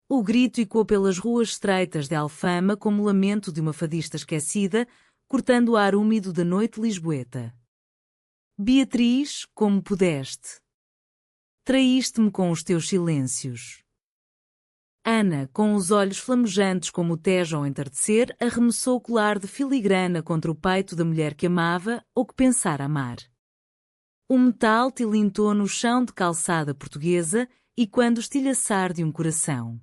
O grito ecoou pelas ruas estreitas de Alfama como o lamento de uma fadista esquecida, cortando o ar úmido da noite lisboeta. Beatriz, como pudeste? Traíste-me com os teus silêncios. Ana, com os olhos flamejantes como o Tejo ao entardecer, arremessou o colar de filigrana contra o peito da mulher que amava ou que pensara amar. O metal tilintou no chão de calçada portuguesa e quando estilhaçar de um coração.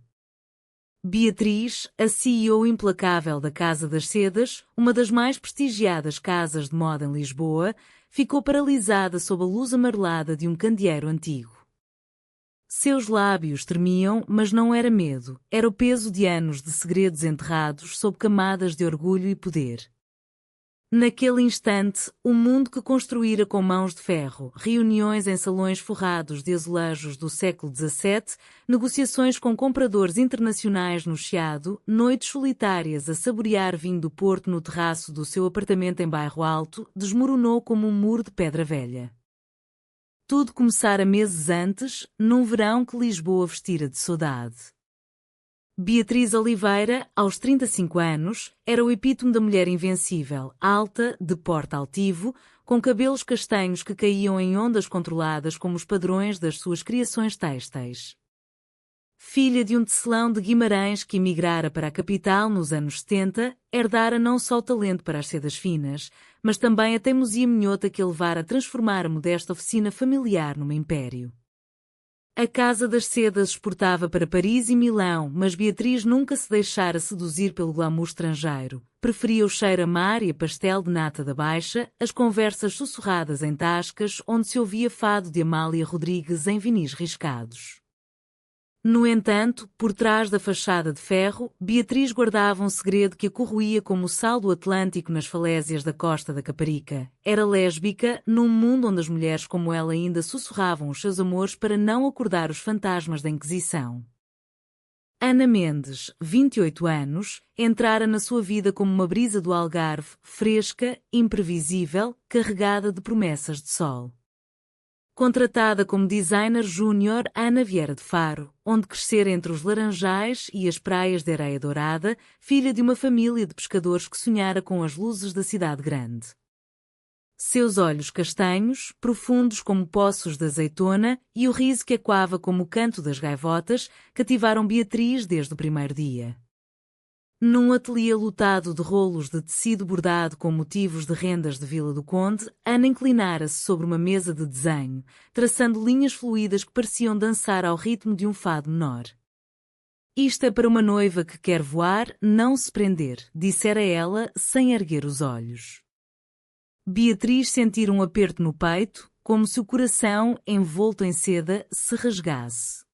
Beatriz, a CEO implacável da Casa das Sedas, uma das mais prestigiadas casas de moda em Lisboa, ficou paralisada sob a luz amarelada de um candeeiro antigo. Seus lábios tremiam, mas não era medo, era o peso de anos de segredos enterrados sob camadas de orgulho e poder. Naquele instante, o mundo que construíra com mãos de ferro, reuniões em salões forrados de azulejos do século XVII, negociações com compradores internacionais no Chiado, noites solitárias a saborear vinho do Porto no terraço do seu apartamento em Bairro Alto, desmoronou como um muro de pedra velha. Tudo começara meses antes, num verão que Lisboa vestira de saudade. Beatriz Oliveira, aos 35 anos, era o epítome da mulher invencível, alta, de porte altivo, com cabelos castanhos que caíam em ondas controladas como os padrões das suas criações têxteis. Filha de um tecelão de Guimarães que emigrara para a capital nos anos 70, herdara não só o talento para as sedas finas, mas também a teimosia minhota que a levara a transformar a modesta oficina familiar num império. A Casa das Sedas exportava para Paris e Milão, mas Beatriz nunca se deixara seduzir pelo glamour estrangeiro. Preferia o cheiro a mar e a pastel de nata da Baixa, as conversas sussurradas em tascas, onde se ouvia fado de Amália Rodrigues em vinis riscados. No entanto, por trás da fachada de ferro, Beatriz guardava um segredo que a corroía como o sal do Atlântico nas falésias da costa da Caparica. Era lésbica, num mundo onde as mulheres como ela ainda sussurravam os seus amores para não acordar os fantasmas da Inquisição. Ana Mendes, 28 anos, entrara na sua vida como uma brisa do Algarve, fresca, imprevisível, carregada de promessas de sol. Contratada como designer júnior, Ana viera de Faro, onde crescera entre os laranjais e as praias de areia dourada, filha de uma família de pescadores que sonhara com as luzes da cidade grande. Seus olhos castanhos, profundos como poços de azeitona, e o riso que ecoava como o canto das gaivotas, cativaram Beatriz desde o primeiro dia. Num ateliê lotado de rolos de tecido bordado com motivos de rendas de Vila do Conde, Ana inclinara-se sobre uma mesa de desenho, traçando linhas fluídas que pareciam dançar ao ritmo de um fado menor. Isto é para uma noiva que quer voar, não se prender, dissera ela, sem erguer os olhos. Beatriz sentira um aperto no peito, como se o coração, envolto em seda, se rasgasse.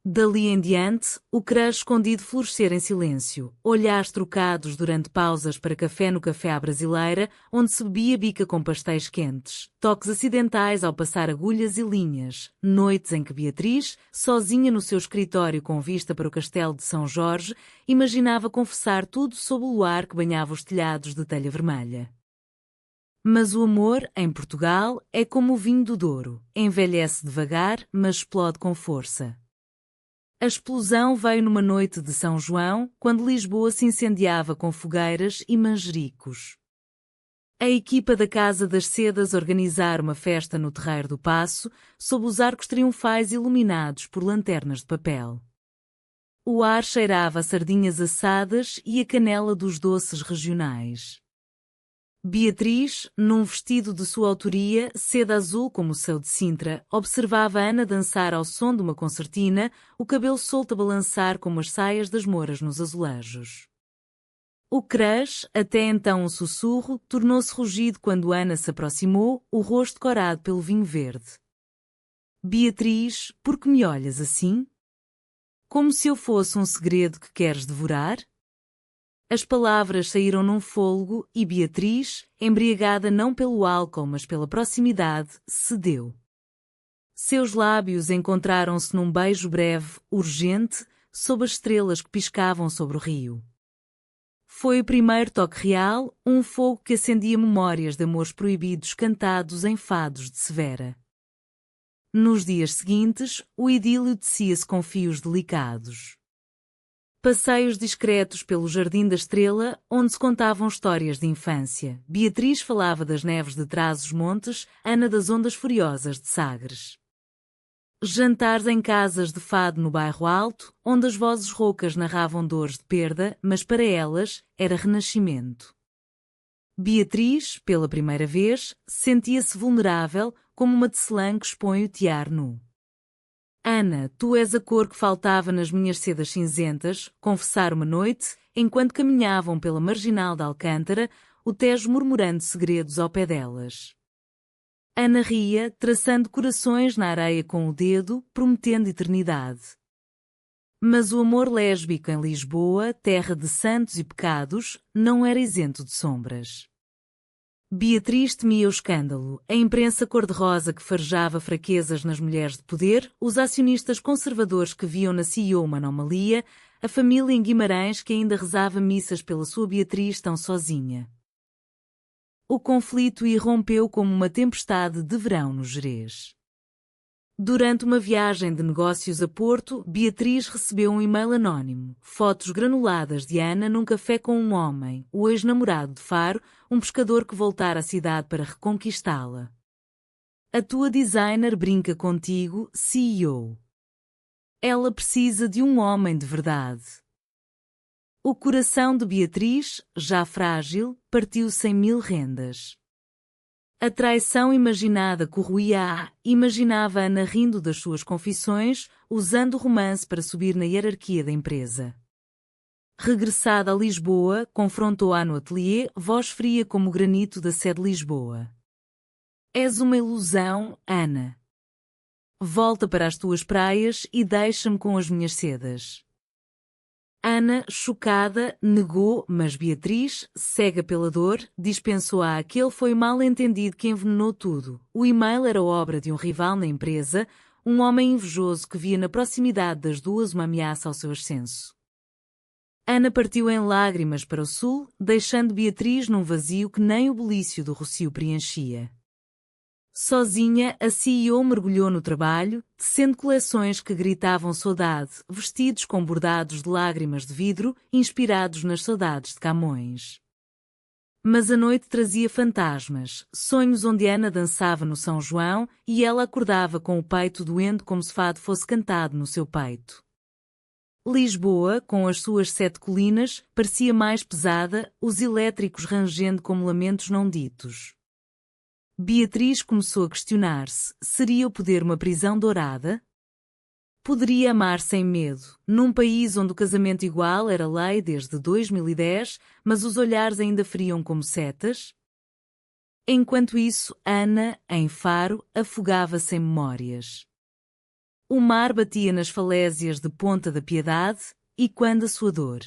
Dali em diante, o crush escondido florescera em silêncio, olhares trocados durante pausas para café no café à brasileira, onde se bebia bica com pastéis quentes, toques acidentais ao passar agulhas e linhas, noites em que Beatriz, sozinha no seu escritório com vista para o castelo de São Jorge, imaginava confessar tudo sob o luar que banhava os telhados de telha vermelha. Mas o amor, em Portugal, é como o vinho do Douro, envelhece devagar, mas explode com força. A explosão veio numa noite de São João, quando Lisboa se incendiava com fogueiras e manjericos. A equipa da Casa das Sedas organizara uma festa no Terreiro do Paço, sob os arcos triunfais iluminados por lanternas de papel. O ar cheirava a sardinhas assadas e a canela dos doces regionais. Beatriz, num vestido de sua autoria, seda azul como o céu de Sintra, observava Ana dançar ao som de uma concertina, o cabelo solto a balançar como as saias das mouras nos azulejos. O crush, até então um sussurro, tornou-se rugido quando Ana se aproximou, o rosto corado pelo vinho verde. Beatriz, por que me olhas assim? Como se eu fosse um segredo que queres devorar? As palavras saíram num fôlego e Beatriz, embriagada não pelo álcool mas pela proximidade, cedeu. Seus lábios encontraram-se num beijo breve, urgente, sob as estrelas que piscavam sobre o rio. Foi o primeiro toque real, um fogo que acendia memórias de amores proibidos cantados em fados de Severa. Nos dias seguintes, o idílio tecia-se com fios delicados. Passeios discretos pelo Jardim da Estrela, onde se contavam histórias de infância. Beatriz falava das neves de Trás-os-Montes, Ana das ondas furiosas de Sagres. Jantares em casas de fado no bairro Alto, onde as vozes roucas narravam dores de perda, mas para elas era renascimento. Beatriz, pela primeira vez, sentia-se vulnerável, como uma tecelã que expõe o tiar nu. Ana, tu és a cor que faltava nas minhas sedas cinzentas, confessar uma noite, enquanto caminhavam pela marginal de Alcântara, o Tejo murmurando segredos ao pé delas. Ana ria, traçando corações na areia com o dedo, prometendo eternidade. Mas o amor lésbico em Lisboa, terra de santos e pecados, não era isento de sombras. Beatriz temia o escândalo, a imprensa cor-de-rosa que farejava fraquezas nas mulheres de poder, os acionistas conservadores que viam na CEO uma anomalia, a família em Guimarães que ainda rezava missas pela sua Beatriz tão sozinha. O conflito irrompeu como uma tempestade de verão no Gerês. Durante uma viagem de negócios a Porto, Beatriz recebeu um e-mail anónimo, fotos granuladas de Ana num café com um homem, o ex-namorado de Faro, um pescador que voltara à cidade para reconquistá-la. A tua designer brinca contigo, CEO. Ela precisa de um homem de verdade. O coração de Beatriz, já frágil, partiu sem 1000 rendas. A traição imaginada corroía-a, imaginava Ana rindo das suas confissões, usando o romance para subir na hierarquia da empresa. Regressada a Lisboa, confrontou-a no ateliê, voz fria como o granito da sede de Lisboa. És uma ilusão, Ana. Volta para as tuas praias e deixa-me com as minhas sedas. Ana, chocada, negou, mas Beatriz, cega pela dor, dispensou-a. Aquele foi mal-entendido que envenenou tudo. O e-mail era obra de um rival na empresa, um homem invejoso que via na proximidade das duas uma ameaça ao seu ascenso. Ana partiu em lágrimas para o sul, deixando Beatriz num vazio que nem o bulício do Rocio preenchia. Sozinha, a CEO mergulhou no trabalho, tecendo coleções que gritavam saudade, vestidos com bordados de lágrimas de vidro, inspirados nas saudades de Camões. Mas a noite trazia fantasmas, sonhos onde Ana dançava no São João e ela acordava com o peito doendo como se fado fosse cantado no seu peito. Lisboa, com as suas 7 colinas, parecia mais pesada, os elétricos rangendo como lamentos não ditos. Beatriz começou a questionar-se, seria o poder uma prisão dourada? Poderia amar sem medo, num país onde o casamento igual era lei desde 2010, mas os olhares ainda feriam como setas? Enquanto isso, Ana, em Faro, afogava-se em memórias. O mar batia nas falésias de Ponta da Piedade, e quando a sua dor.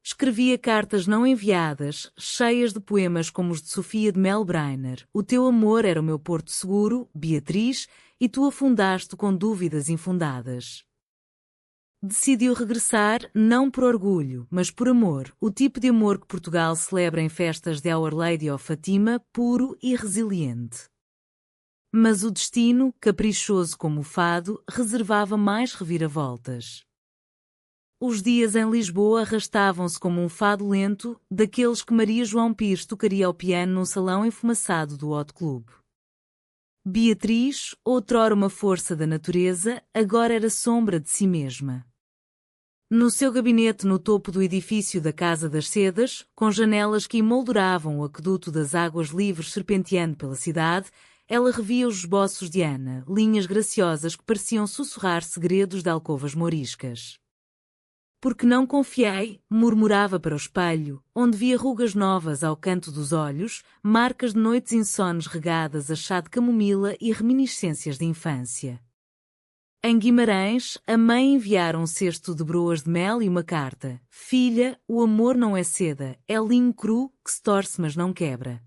Escrevia cartas não enviadas, cheias de poemas como os de Sofia de Melbrenner. O teu amor era o meu porto seguro, Beatriz, e tu afundaste com dúvidas infundadas. Decidiu regressar, não por orgulho, mas por amor, o tipo de amor que Portugal celebra em festas de Our Lady of Fatima, puro e resiliente. Mas o destino, caprichoso como o fado, reservava mais reviravoltas. Os dias em Lisboa arrastavam-se como um fado lento, daqueles que Maria João Pires tocaria ao piano num salão enfumaçado do Hot Club. Beatriz, outrora uma força da natureza, agora era sombra de si mesma. No seu gabinete no topo do edifício da Casa das Sedas, com janelas que emolduravam o aqueduto das águas livres serpenteando pela cidade, ela revia os esboços de Ana, linhas graciosas que pareciam sussurrar segredos de alcovas mouriscas. Porque não confiei, murmurava para o espelho, onde via rugas novas ao canto dos olhos, marcas de noites insones regadas a chá de camomila e reminiscências de infância. Em Guimarães, a mãe enviara um cesto de broas de mel e uma carta. Filha, o amor não é seda, é linho cru que se torce mas não quebra.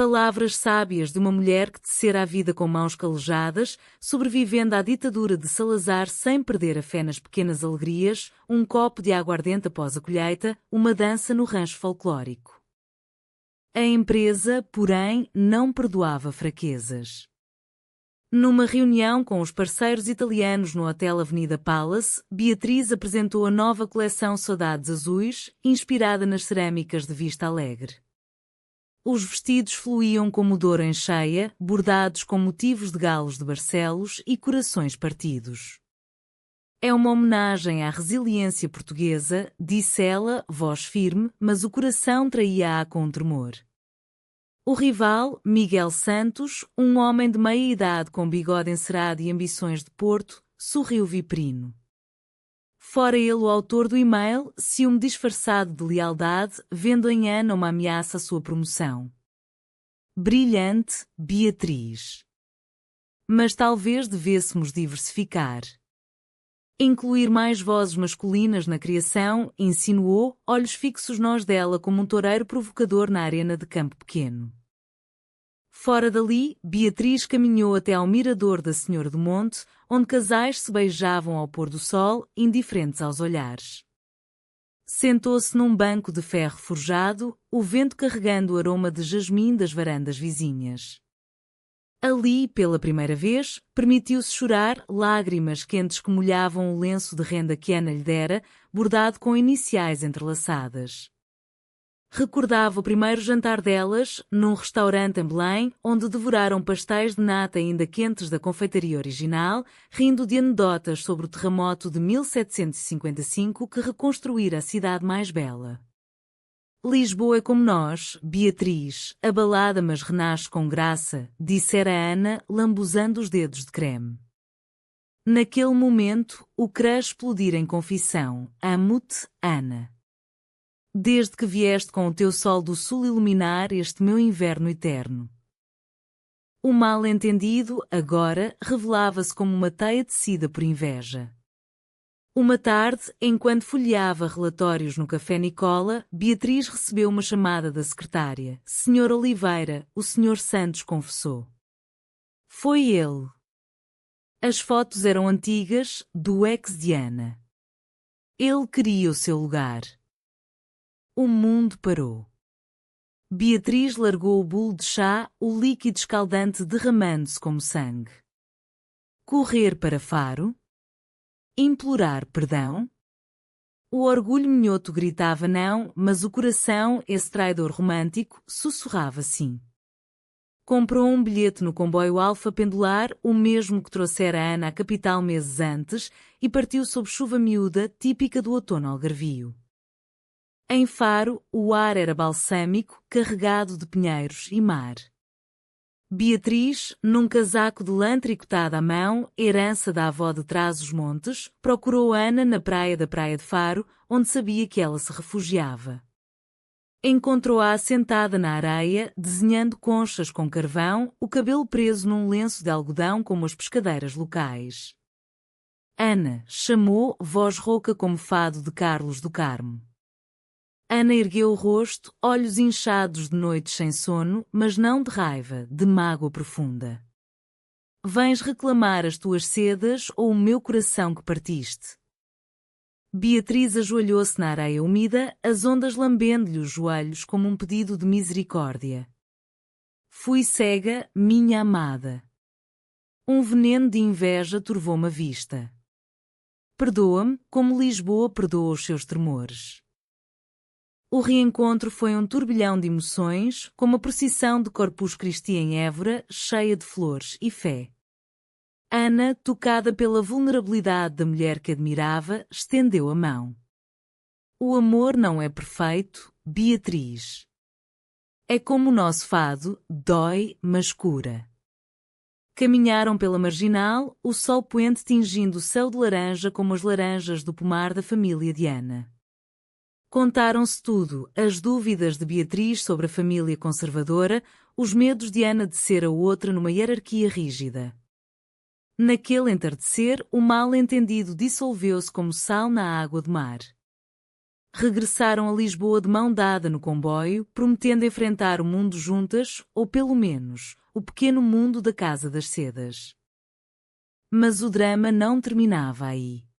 Palavras sábias de uma mulher que tecera a vida com mãos calejadas, sobrevivendo à ditadura de Salazar sem perder a fé nas pequenas alegrias, um copo de aguardente após a colheita, uma dança no rancho folclórico. A empresa, porém, não perdoava fraquezas. Numa reunião com os parceiros italianos no Hotel Avenida Palace, Beatriz apresentou a nova coleção Saudades Azuis, inspirada nas cerâmicas de Vista Alegre. Os vestidos fluíam como dor em cheia, bordados com motivos de galos de Barcelos e corações partidos. É uma homenagem à resiliência portuguesa, disse ela, voz firme, mas o coração traía-a com um tremor. O rival, Miguel Santos, um homem de meia idade com bigode encerado e ambições de Porto, sorriu viprino. Fora ele o autor do e-mail, ciúme disfarçado de lealdade, vendo em Ana uma ameaça à sua promoção. Brilhante, Beatriz. Mas talvez devêssemos diversificar. Incluir mais vozes masculinas na criação, insinuou, olhos fixos nós dela como um toureiro provocador na arena de campo pequeno. Fora dali, Beatriz caminhou até ao mirador da Senhora do Monte, onde casais se beijavam ao pôr do sol, indiferentes aos olhares. Sentou-se num banco de ferro forjado, o vento carregando o aroma de jasmim das varandas vizinhas. Ali, pela primeira vez, permitiu-se chorar lágrimas quentes que molhavam o lenço de renda que Ana lhe dera, bordado com iniciais entrelaçadas. Recordava o primeiro jantar delas, num restaurante em Belém, onde devoraram pastéis de nata ainda quentes da confeitaria original, rindo de anedotas sobre o terremoto de 1755 que reconstruíra a cidade mais bela. Lisboa é como nós, Beatriz, abalada mas renasce com graça, dissera Ana, lambuzando os dedos de creme. Naquele momento, o crush explodir em confissão, amo-te, Ana. Desde que vieste com o teu sol do sul iluminar este meu inverno eterno. O mal-entendido, agora, revelava-se como uma teia tecida por inveja. Uma tarde, enquanto folheava relatórios no Café Nicola, Beatriz recebeu uma chamada da secretária. Senhor Oliveira, o Senhor Santos confessou. Foi ele. As fotos eram antigas, do ex de Ana. Ele queria o seu lugar. O mundo parou. Beatriz largou o bolo de chá, o líquido escaldante derramando-se como sangue. Correr para Faro? Implorar perdão? O orgulho minhoto gritava não, mas o coração, esse traidor romântico, sussurrava sim. Comprou um bilhete no comboio Alfa Pendular, o mesmo que trouxera Ana à capital meses antes, e partiu sob chuva miúda, típica do outono algarvio. Em Faro, o ar era balsâmico, carregado de pinheiros e mar. Beatriz, num casaco de lã tricotado à mão, herança da avó de Trás-os-Montes, procurou Ana na praia da Praia de Faro, onde sabia que ela se refugiava. Encontrou-a sentada na areia, desenhando conchas com carvão, o cabelo preso num lenço de algodão como as pescadeiras locais. Ana, chamou, voz rouca como fado de Carlos do Carmo. Ana ergueu o rosto, olhos inchados de noites sem sono, mas não de raiva, de mágoa profunda. Vens reclamar as tuas sedas ou o meu coração que partiste? Beatriz ajoelhou-se na areia úmida, as ondas lambendo-lhe os joelhos como um pedido de misericórdia. Fui cega, minha amada. Um veneno de inveja turvou-me a vista. Perdoa-me, como Lisboa perdoa os seus tremores. O reencontro foi um turbilhão de emoções, como a procissão de Corpus Christi em Évora, cheia de flores e fé. Ana, tocada pela vulnerabilidade da mulher que admirava, estendeu a mão. O amor não é perfeito, Beatriz. É como o nosso fado, dói, mas cura. Caminharam pela marginal, o sol poente tingindo o céu de laranja como as laranjas do pomar da família de Ana. Contaram-se tudo, as dúvidas de Beatriz sobre a família conservadora, os medos de Ana de ser a outra numa hierarquia rígida. Naquele entardecer, o mal-entendido dissolveu-se como sal na água de mar. Regressaram a Lisboa de mão dada no comboio, prometendo enfrentar o mundo juntas, ou pelo menos, o pequeno mundo da Casa das Sedas. Mas o drama não terminava aí.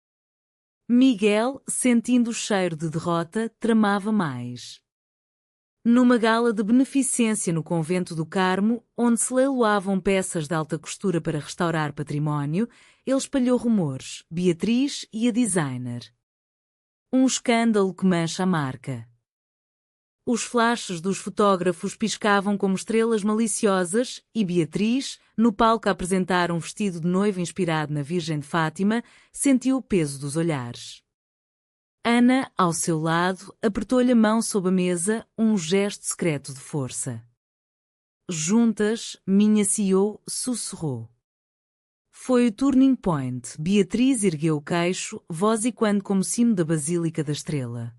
Miguel, sentindo o cheiro de derrota, tramava mais. Numa gala de beneficência no Convento do Carmo, onde se leiloavam peças de alta costura para restaurar património, ele espalhou rumores, Beatriz e a designer. Um escândalo que mancha a marca. Os flashes dos fotógrafos piscavam como estrelas maliciosas e Beatriz, no palco a apresentar um vestido de noiva inspirado na Virgem de Fátima, sentiu o peso dos olhares. Ana, ao seu lado, apertou-lhe a mão sob a mesa, um gesto secreto de força. Juntas, minha CEO, sussurrou. Foi o turning point. Beatriz ergueu o queixo, voz ecoando como cimo da Basílica da Estrela.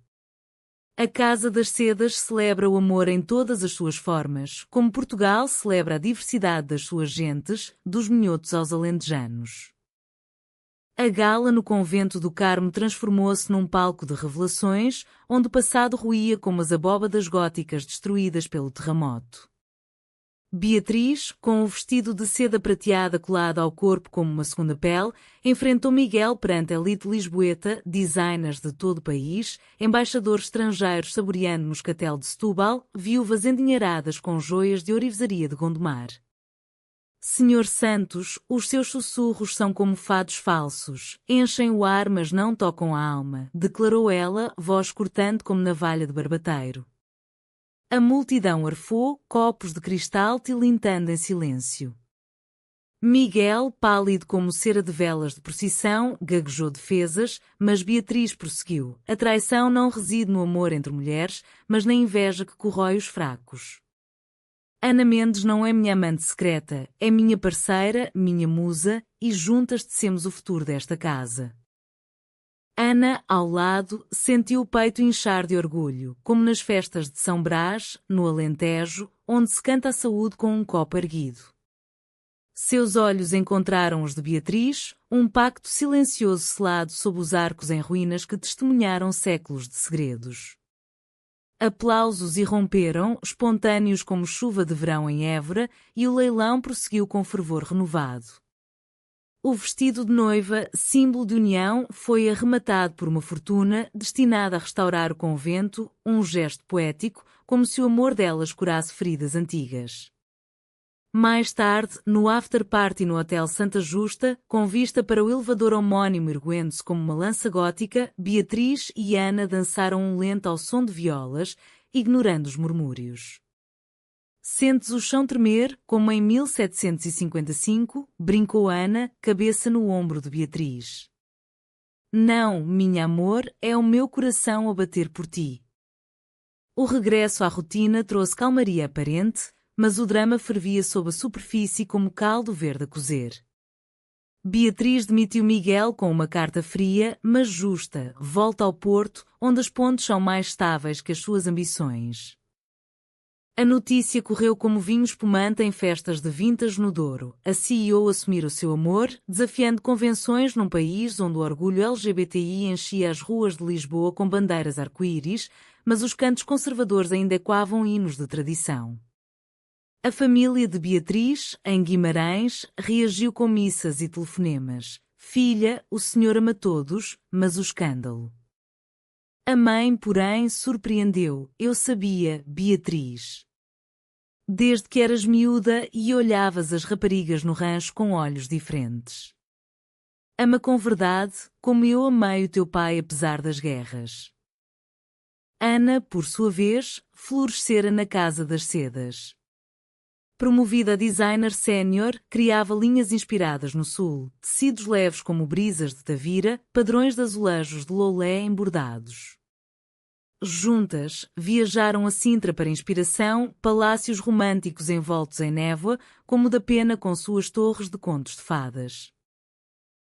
A Casa das Sedas celebra o amor em todas as suas formas, como Portugal celebra a diversidade das suas gentes, dos minhotos aos alentejanos. A gala no Convento do Carmo transformou-se num palco de revelações, onde o passado ruía como as abóbadas góticas destruídas pelo terremoto. Beatriz, com o vestido de seda prateada colado ao corpo como uma segunda pele, enfrentou Miguel perante a elite lisboeta, designers de todo o país, embaixadores estrangeiros saboreando moscatel de Setúbal, viúvas endinheiradas com joias de ourivesaria de Gondomar. Senhor Santos, os seus sussurros são como fados falsos, enchem o ar mas não tocam a alma, declarou ela, voz cortante como navalha de barbateiro. A multidão arfou, copos de cristal tilintando em silêncio. Miguel, pálido como cera de velas de procissão, gaguejou defesas, mas Beatriz prosseguiu. A traição não reside no amor entre mulheres, mas na inveja que corrói os fracos. Ana Mendes não é minha amante secreta, é minha parceira, minha musa, e juntas tecemos o futuro desta casa. Ana, ao lado, sentiu o peito inchar de orgulho, como nas festas de São Brás, no Alentejo, onde se canta a saúde com um copo erguido. Seus olhos encontraram os de Beatriz, um pacto silencioso selado sob os arcos em ruínas que testemunharam séculos de segredos. Aplausos irromperam, espontâneos como chuva de verão em Évora, e o leilão prosseguiu com fervor renovado. O vestido de noiva, símbolo de união, foi arrematado por uma fortuna destinada a restaurar o convento, um gesto poético, como se o amor delas curasse feridas antigas. Mais tarde, no after-party no Hotel Santa Justa, com vista para o elevador homónimo erguendo-se como uma lança gótica, Beatriz e Ana dançaram um lento ao som de violas, ignorando os murmúrios. Sentes o chão tremer, como em 1755, brincou Ana, cabeça no ombro de Beatriz. Não, minha amor, é o meu coração a bater por ti. O regresso à rotina trouxe calmaria aparente, mas o drama fervia sob a superfície como caldo verde a cozer. Beatriz demitiu Miguel com uma carta fria, mas justa, volta ao Porto, onde as pontes são mais estáveis que as suas ambições. A notícia correu como vinho espumante em festas de vintage no Douro. A CEO assumira o seu amor, desafiando convenções num país onde o orgulho LGBTI enchia as ruas de Lisboa com bandeiras arco-íris, mas os cantos conservadores ainda ecoavam hinos de tradição. A família de Beatriz, em Guimarães, reagiu com missas e telefonemas. Filha, o senhor ama todos, mas o escândalo. A mãe, porém, surpreendeu. Eu sabia, Beatriz. Desde que eras miúda e olhavas as raparigas no rancho com olhos diferentes. Ama com verdade, como eu amei o teu pai apesar das guerras. Ana, por sua vez, florescera na Casa das Sedas. Promovida a designer sénior, criava linhas inspiradas no sul, tecidos leves como brisas de Tavira, padrões de azulejos de Loulé embordados. Juntas, viajaram a Sintra para inspiração, palácios românticos envoltos em névoa, como o da Pena com suas torres de contos de fadas.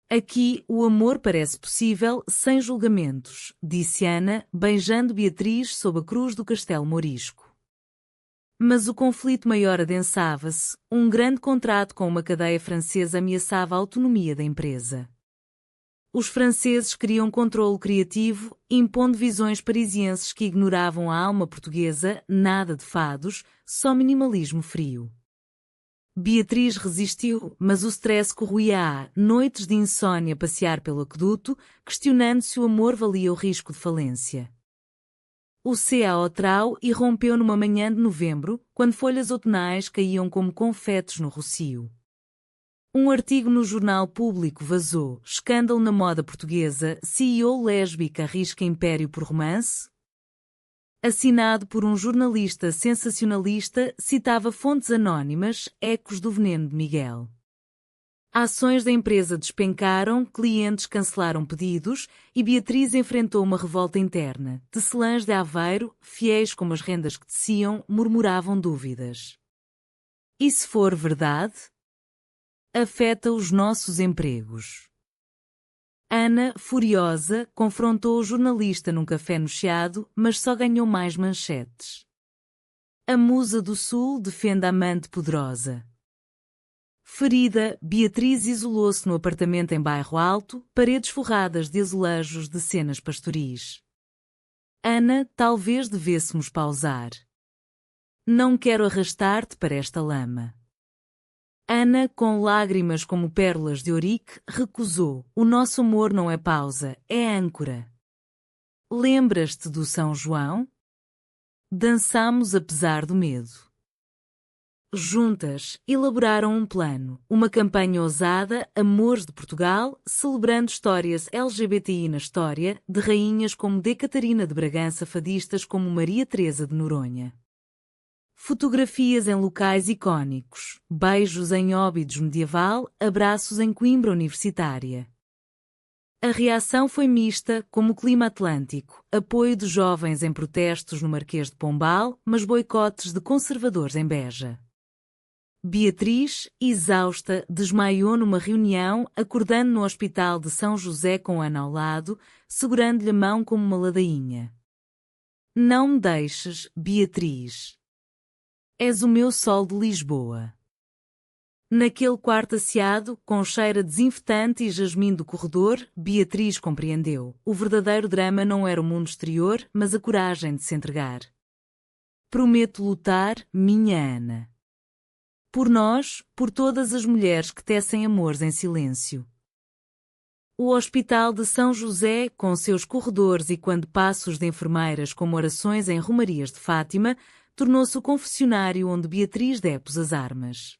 Aqui, o amor parece possível, sem julgamentos, disse Ana, beijando Beatriz sob a cruz do Castelo Morisco. Mas o conflito maior adensava-se, um grande contrato com uma cadeia francesa ameaçava a autonomia da empresa. Os franceses queriam controle criativo, impondo visões parisienses que ignoravam a alma portuguesa, nada de fados, só minimalismo frio. Beatriz resistiu, mas o stress corroía-a, noites de insônia a passear pelo aqueduto, questionando se o amor valia o risco de falência. O CAO Trau irrompeu numa manhã de novembro, quando folhas outonais caíam como confetes no rocio. Um artigo no Jornal Público vazou: escândalo na moda portuguesa, CEO lésbica arrisca império por romance? Assinado por um jornalista sensacionalista, citava fontes anónimas, ecos do veneno de Miguel. Ações da empresa despencaram, clientes cancelaram pedidos e Beatriz enfrentou uma revolta interna. Tecelãs de Aveiro, fiéis como as rendas que teciam, murmuravam dúvidas. E se for verdade? Afeta os nossos empregos. Ana, furiosa, confrontou o jornalista num café no Chiado, mas só ganhou mais manchetes. A musa do Sul defende a amante poderosa. Ferida, Beatriz isolou-se no apartamento em Bairro Alto, paredes forradas de azulejos de cenas pastoris. Ana, talvez devêssemos pausar. Não quero arrastar-te para esta lama. Ana, com lágrimas como pérolas de ourique, recusou. O nosso amor não é pausa, é âncora. Lembras-te do São João? Dançamos apesar do medo. Juntas, elaboraram um plano, uma campanha ousada, Amores de Portugal, celebrando histórias LGBTI na história, de rainhas como D. Catarina de Bragança, fadistas como Maria Teresa de Noronha. Fotografias em locais icónicos, beijos em Óbidos medieval, abraços em Coimbra universitária. A reação foi mista, como o clima atlântico, apoio de jovens em protestos no Marquês de Pombal, mas boicotes de conservadores em Beja. Beatriz, exausta, desmaiou numa reunião, acordando no Hospital de São José com Ana ao lado, segurando-lhe a mão como uma ladainha. Não me deixes, Beatriz. És o meu sol de Lisboa. Naquele quarto asseado, com cheira desinfetante e jasmim do corredor, Beatriz compreendeu. O verdadeiro drama não era o mundo exterior, mas a coragem de se entregar. Prometo lutar, minha Ana. Por nós, por todas as mulheres que tecem amores em silêncio. O Hospital de São José, com seus corredores e quando passos de enfermeiras como orações em romarias de Fátima, tornou-se o confessionário onde Beatriz depôs as armas.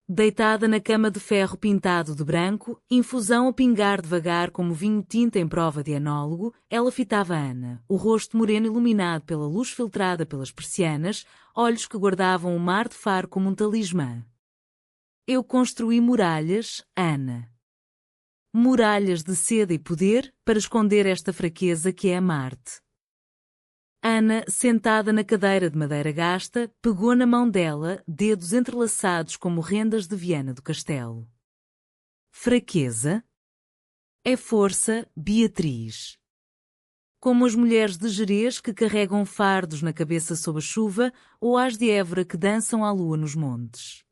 Deitada na cama de ferro pintado de branco, infusão a pingar devagar como vinho tinta em prova de enólogo, ela fitava Ana, o rosto moreno iluminado pela luz filtrada pelas persianas, olhos que guardavam o mar de Faro como um talismã. Eu construí muralhas, Ana. Muralhas de seda e poder, para esconder esta fraqueza que é amar-te. Ana, sentada na cadeira de madeira gasta, pegou na mão dela, dedos entrelaçados como rendas de Viana do Castelo. Fraqueza? É força, Beatriz. Como as mulheres de Gerês que carregam fardos na cabeça sob a chuva, ou as de Évora que dançam à lua nos montes.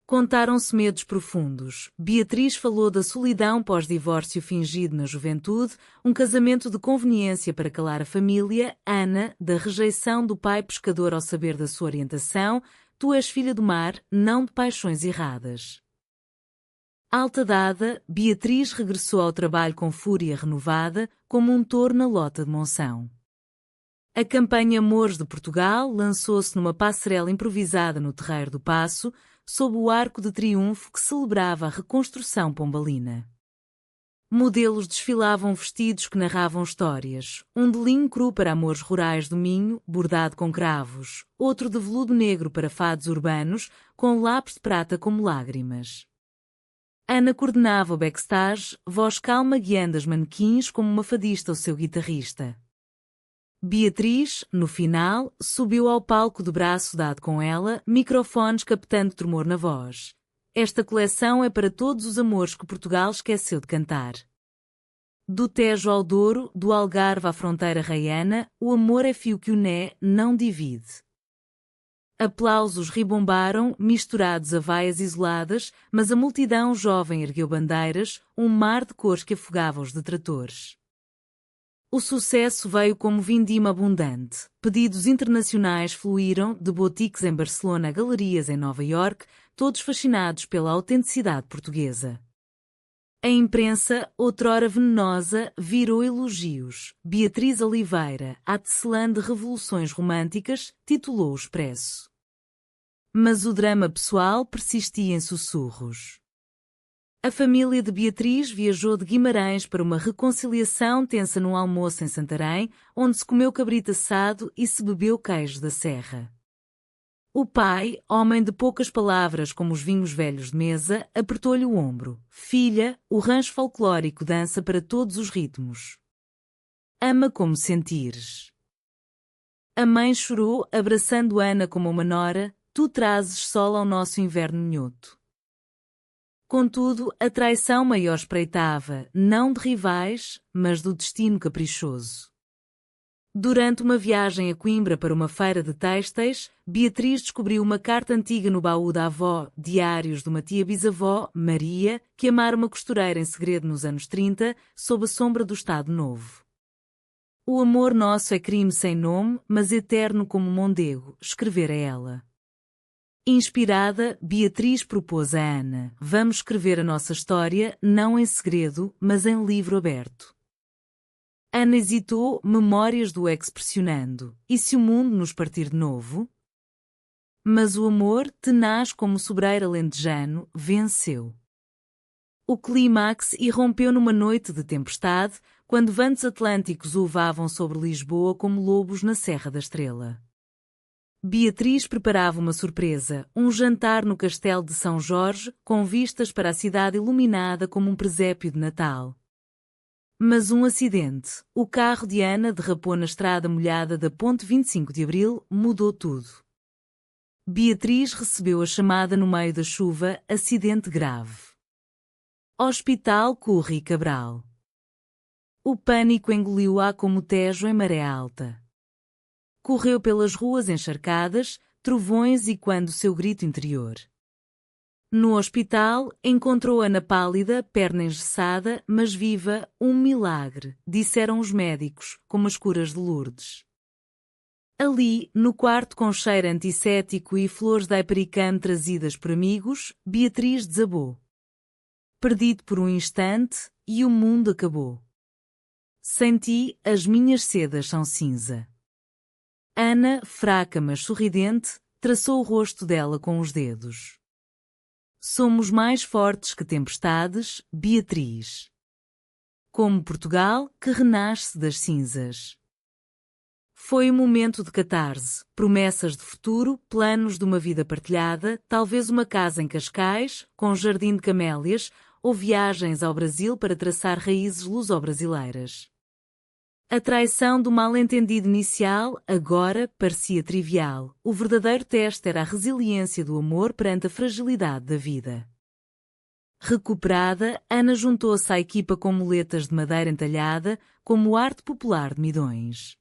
Contaram-se medos profundos. Beatriz falou da solidão pós-divórcio fingido na juventude, um casamento de conveniência para calar a família, Ana, da rejeição do pai pescador ao saber da sua orientação, tu és filha do mar, não de paixões erradas. Alta dada, Beatriz regressou ao trabalho com fúria renovada, como um touro na lota de Monção. A campanha Amores de Portugal lançou-se numa passarela improvisada no Terreiro do Paço, sob o arco de triunfo que celebrava a reconstrução pombalina. Modelos desfilavam vestidos que narravam histórias, um de linho cru para amores rurais do Minho, bordado com cravos, outro de veludo negro para fados urbanos, com lápis de prata como lágrimas. Ana coordenava o backstage, voz calma guiando as manequins como uma fadista o seu guitarrista. Beatriz, no final, subiu ao palco de braço dado com ela, microfones captando tremor na voz. Esta coleção é para todos os amores que Portugal esqueceu de cantar. Do Tejo ao Douro, do Algarve à fronteira raiana, o amor é fio que une, não divide. Aplausos ribombaram, misturados a vaias isoladas, mas a multidão jovem ergueu bandeiras, um mar de cores que afogava os detratores. O sucesso veio como vindima abundante. Pedidos internacionais fluíram, de boutiques em Barcelona a galerias em Nova Iorque, todos fascinados pela autenticidade portuguesa. A imprensa, outrora venenosa, virou elogios. Beatriz Oliveira, a tecelã de revoluções românticas, titulou o Expresso. Mas o drama pessoal persistia em sussurros. A família de Beatriz viajou de Guimarães para uma reconciliação tensa num almoço em Santarém, onde se comeu cabrito assado e se bebeu queijo da serra. O pai, homem de poucas palavras como os vinhos velhos de mesa, apertou-lhe o ombro. Filha, o rancho folclórico dança para todos os ritmos. Ama como sentires. A mãe chorou, abraçando Ana como uma nora, tu trazes sol ao nosso inverno minhoto. Contudo, a traição maior espreitava, não de rivais, mas do destino caprichoso. Durante uma viagem a Coimbra para uma feira de têxteis, Beatriz descobriu uma carta antiga no baú da avó, diários de uma tia-bisavó, Maria, que amara uma costureira em segredo nos anos 30, sob a sombra do Estado Novo. O amor nosso é crime sem nome, mas eterno como Mondego, escrevera ela. Inspirada, Beatriz propôs a Ana, vamos escrever a nossa história, não em segredo, mas em livro aberto. Ana hesitou, memórias do expressionando, e se o mundo nos partir de novo? Mas o amor, tenaz como o sobreiro alentejano, venceu. O clímax irrompeu numa noite de tempestade, quando ventos atlânticos uivavam sobre Lisboa como lobos na Serra da Estrela. Beatriz preparava uma surpresa, um jantar no castelo de São Jorge, com vistas para a cidade iluminada como um presépio de Natal. Mas um acidente, o carro de Ana derrapou na estrada molhada da Ponte 25 de Abril, mudou tudo. Beatriz recebeu a chamada no meio da chuva, acidente grave. Hospital Curri Cabral. O pânico engoliu-a como o Tejo em maré alta. Correu pelas ruas encharcadas, trovões e quando seu grito interior. No hospital, encontrou Ana pálida, perna engessada, mas viva, um milagre, disseram os médicos, como as curas de Lourdes. Ali, no quarto com cheiro antisséptico e flores de hipericame trazidas por amigos, Beatriz desabou. Perdido por um instante, e o mundo acabou. Sem ti, as minhas sedas são cinza. Ana, fraca mas sorridente, traçou o rosto dela com os dedos. Somos mais fortes que tempestades, Beatriz. Como Portugal, que renasce das cinzas. Foi um momento de catarse, promessas de futuro, planos de uma vida partilhada, talvez uma casa em Cascais, com jardim de camélias, ou viagens ao Brasil para traçar raízes luso-brasileiras. A traição do mal-entendido inicial, agora, parecia trivial. O verdadeiro teste era a resiliência do amor perante a fragilidade da vida. Recuperada, Ana juntou-se à equipa com muletas de madeira entalhada, como arte popular de Midões.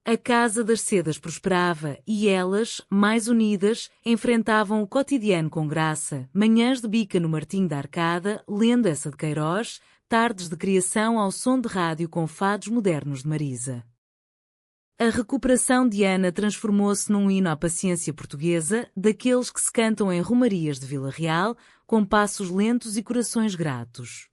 A Casa das Sedas prosperava e elas, mais unidas, enfrentavam o cotidiano com graça, manhãs de bica no Martim da Arcada, lendo essa de Queiroz, tardes de criação ao som de rádio com fados modernos de Marisa. A recuperação de Ana transformou-se num hino à paciência portuguesa, daqueles que se cantam em romarias de Vila Real, com passos lentos e corações gratos.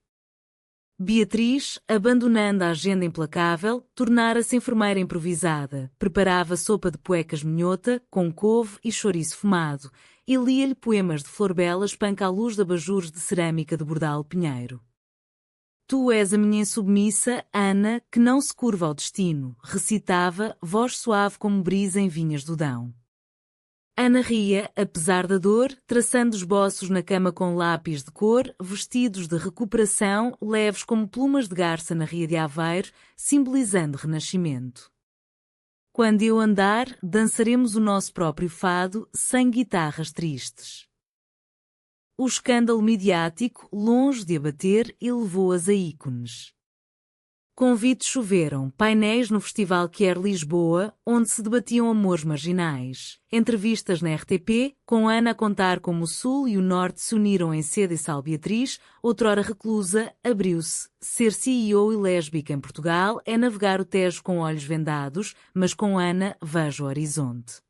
Beatriz, abandonando a agenda implacável, tornara-se enfermeira improvisada, preparava sopa de puecas minhota, com couve e chouriço fumado, e lia-lhe poemas de Florbela espanca à luz de abajures de cerâmica de Bordal Pinheiro. Tu és a minha insubmissa, Ana, que não se curva ao destino, recitava, voz suave como brisa em vinhas do Dão. Ana ria, apesar da dor, traçando esboços na cama com lápis de cor, vestidos de recuperação, leves como plumas de garça na ria de Aveiro, simbolizando renascimento. Quando eu andar, dançaremos o nosso próprio fado, sem guitarras tristes. O escândalo midiático, longe de abater, elevou-as a ícones. Convites choveram, painéis no Festival Quer Lisboa, onde se debatiam amores marginais. Entrevistas na RTP, com Ana a contar como o Sul e o Norte se uniram em Seda e Sal Beatriz, outrora reclusa, abriu-se. Ser CEO e lésbica em Portugal é navegar o Tejo com olhos vendados, mas com Ana vejo o horizonte.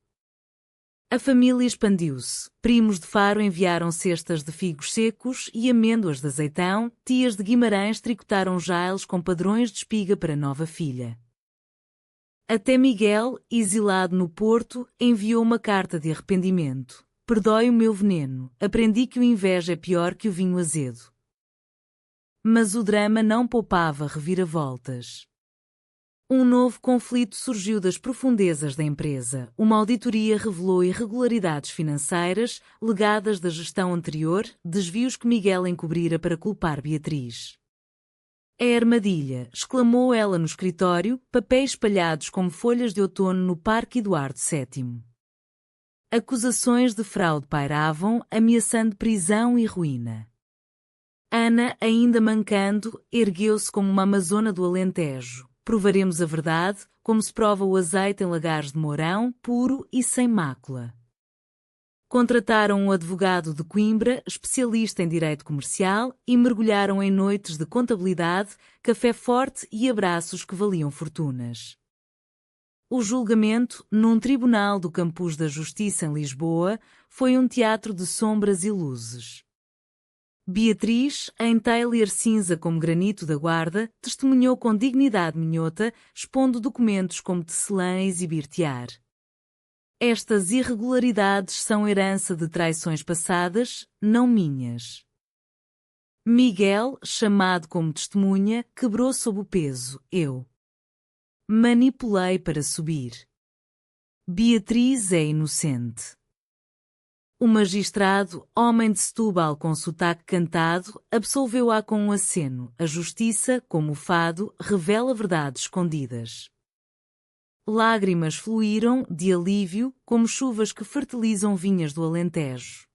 A família expandiu-se. Primos de Faro enviaram cestas de figos secos e amêndoas de azeitão, tias de Guimarães tricotaram jailes com padrões de espiga para a nova filha. Até Miguel, exilado no Porto, enviou uma carta de arrependimento. Perdoe o meu veneno, aprendi que o inveja é pior que o vinho azedo. Mas o drama não poupava reviravoltas. Um novo conflito surgiu das profundezas da empresa. Uma auditoria revelou irregularidades financeiras, legadas da gestão anterior, desvios que Miguel encobrira para culpar Beatriz. É armadilha, exclamou ela no escritório, papéis espalhados como folhas de outono no Parque Eduardo VII. Acusações de fraude pairavam, ameaçando prisão e ruína. Ana, ainda mancando, ergueu-se como uma amazona do Alentejo. Provaremos a verdade, como se prova o azeite em lagares de Mourão, puro e sem mácula. Contrataram um advogado de Coimbra, especialista em direito comercial, e mergulharam em noites de contabilidade, café forte e abraços que valiam fortunas. O julgamento, num tribunal do Campus da Justiça em Lisboa, foi um teatro de sombras e luzes. Beatriz, em tailier cinza como granito da guarda, testemunhou com dignidade minhota, expondo documentos como tecelã a exibir-tear. Estas irregularidades são herança de traições passadas, não minhas. Miguel, chamado como testemunha, quebrou sob o peso. Eu manipulei para subir. Beatriz é inocente. O magistrado, homem de Setúbal com sotaque cantado, absolveu-a com um aceno. A justiça, como o fado, revela verdades escondidas. Lágrimas fluíram, de alívio, como chuvas que fertilizam vinhas do Alentejo.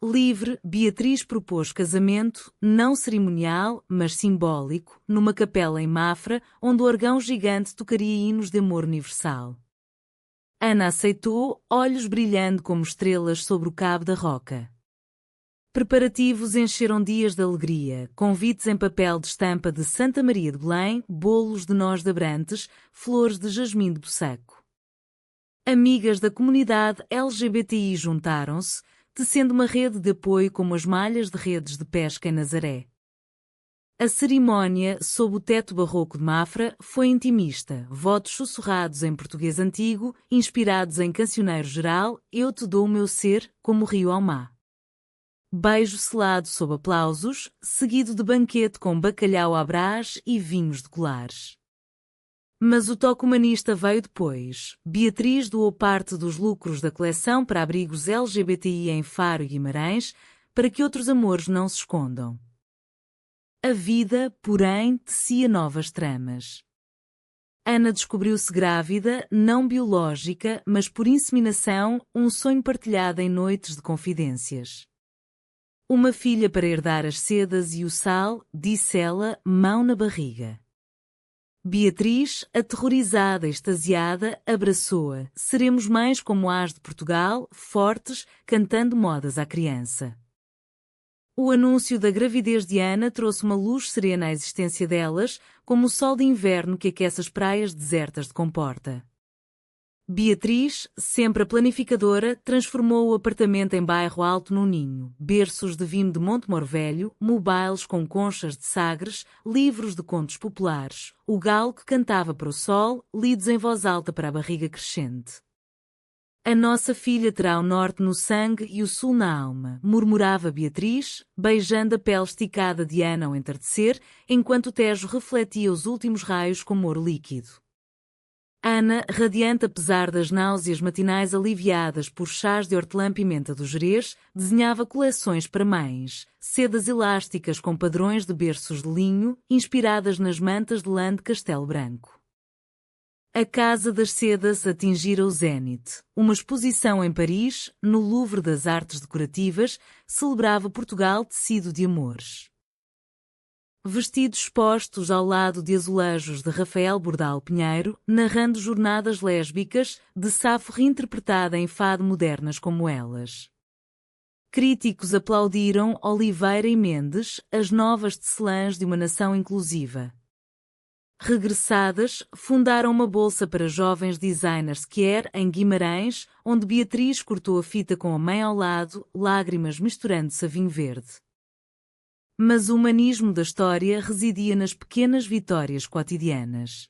Livre, Beatriz propôs casamento, não cerimonial, mas simbólico, numa capela em Mafra, onde o órgão gigante tocaria hinos de amor universal. Ana aceitou, olhos brilhando como estrelas sobre o cabo da roca. Preparativos encheram dias de alegria, convites em papel de estampa de Santa Maria de Belém, bolos de noz de Abrantes, flores de jasmim de Bussaco. Amigas da comunidade LGBTI juntaram-se, tecendo uma rede de apoio como as malhas de redes de pesca em Nazaré. A cerimónia, sob o teto barroco de Mafra, foi intimista, votos sussurrados em português antigo, inspirados em cancioneiro geral, eu te dou o meu ser, como o rio ao mar. Beijo selado sob aplausos, seguido de banquete com bacalhau à brás e vinhos de colares. Mas o toque humanista veio depois. Beatriz doou parte dos lucros da coleção para abrigos LGBTI em Faro e Guimarães, para que outros amores não se escondam. A vida, porém, tecia novas tramas. Ana descobriu-se grávida, não biológica, mas por inseminação, um sonho partilhado em noites de confidências. Uma filha para herdar as sedas e o sal, disse ela, mão na barriga. Beatriz, aterrorizada e extasiada, abraçou-a. Seremos mães como as de Portugal, fortes, cantando modas à criança. O anúncio da gravidez de Ana trouxe uma luz serena à existência delas, como o sol de inverno que aquece as praias desertas de Comporta. Beatriz, sempre a planificadora, transformou o apartamento em bairro alto num ninho, berços de vime de Montemor Velho, mobiles com conchas de Sagres, livros de contos populares, o galo que cantava para o sol, lidos em voz alta para a barriga crescente. A nossa filha terá o norte no sangue e o sul na alma, murmurava Beatriz, beijando a pele esticada de Ana ao entardecer, enquanto o Tejo refletia os últimos raios como ouro líquido. Ana, radiante apesar das náuseas matinais aliviadas por chás de hortelã-pimenta do Gerês, desenhava coleções para mães, sedas elásticas com padrões de berços de linho, inspiradas nas mantas de lã de Castelo Branco. A Casa das Sedas atingira o zénite. Uma exposição em Paris, no Louvre das Artes Decorativas, celebrava Portugal tecido de amores. Vestidos expostos ao lado de azulejos de Rafael Bordal Pinheiro, narrando jornadas lésbicas, de Safo reinterpretada em fado modernas como elas. Críticos aplaudiram Oliveira e Mendes, as novas tecelãs de uma nação inclusiva. Regressadas, fundaram uma bolsa para jovens designers quer em Guimarães, onde Beatriz cortou a fita com a mãe ao lado, lágrimas misturando-se a vinho verde. Mas o humanismo da história residia nas pequenas vitórias cotidianas.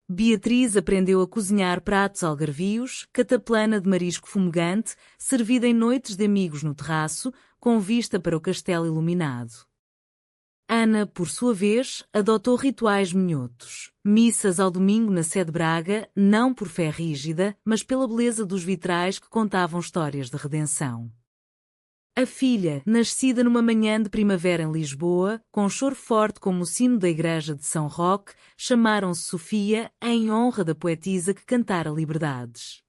Beatriz aprendeu a cozinhar pratos algarvios, cataplana de marisco fumegante, servida em noites de amigos no terraço, com vista para o castelo iluminado. Ana, por sua vez, adotou rituais minhotos. Missas ao domingo na Sé de Braga, não por fé rígida, mas pela beleza dos vitrais que contavam histórias de redenção. A filha, nascida numa manhã de primavera em Lisboa, com choro forte como o sino da igreja de São Roque, chamaram-se Sofia, em honra da poetisa que cantara liberdades.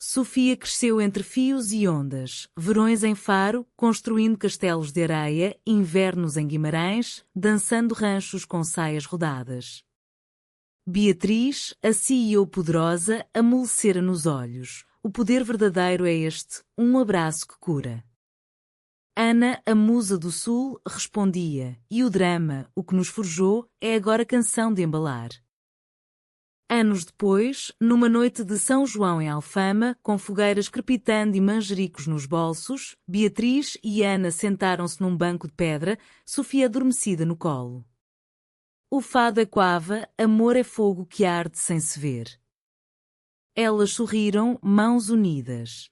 Sofia cresceu entre fios e ondas, verões em Faro, construindo castelos de areia, invernos em Guimarães, dançando ranchos com saias rodadas. Beatriz, a CEO poderosa, amolecera nos olhos. O poder verdadeiro é este, um abraço que cura. Ana, a musa do sul, respondia, e o drama, o que nos forjou, é agora canção de embalar. Anos depois, numa noite de São João em Alfama, com fogueiras crepitando e manjericos nos bolsos, Beatriz e Ana sentaram-se num banco de pedra, Sofia adormecida no colo. O fado ecoava, amor é fogo que arde sem se ver. Elas sorriram, mãos unidas.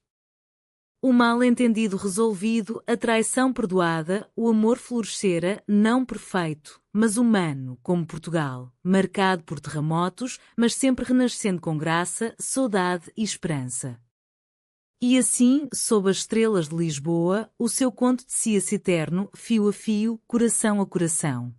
O mal-entendido resolvido, a traição perdoada, o amor florescera, não perfeito, mas humano, como Portugal, marcado por terremotos, mas sempre renascendo com graça, saudade e esperança. E assim, sob as estrelas de Lisboa, o seu conto tecia-se eterno, fio a fio, coração a coração.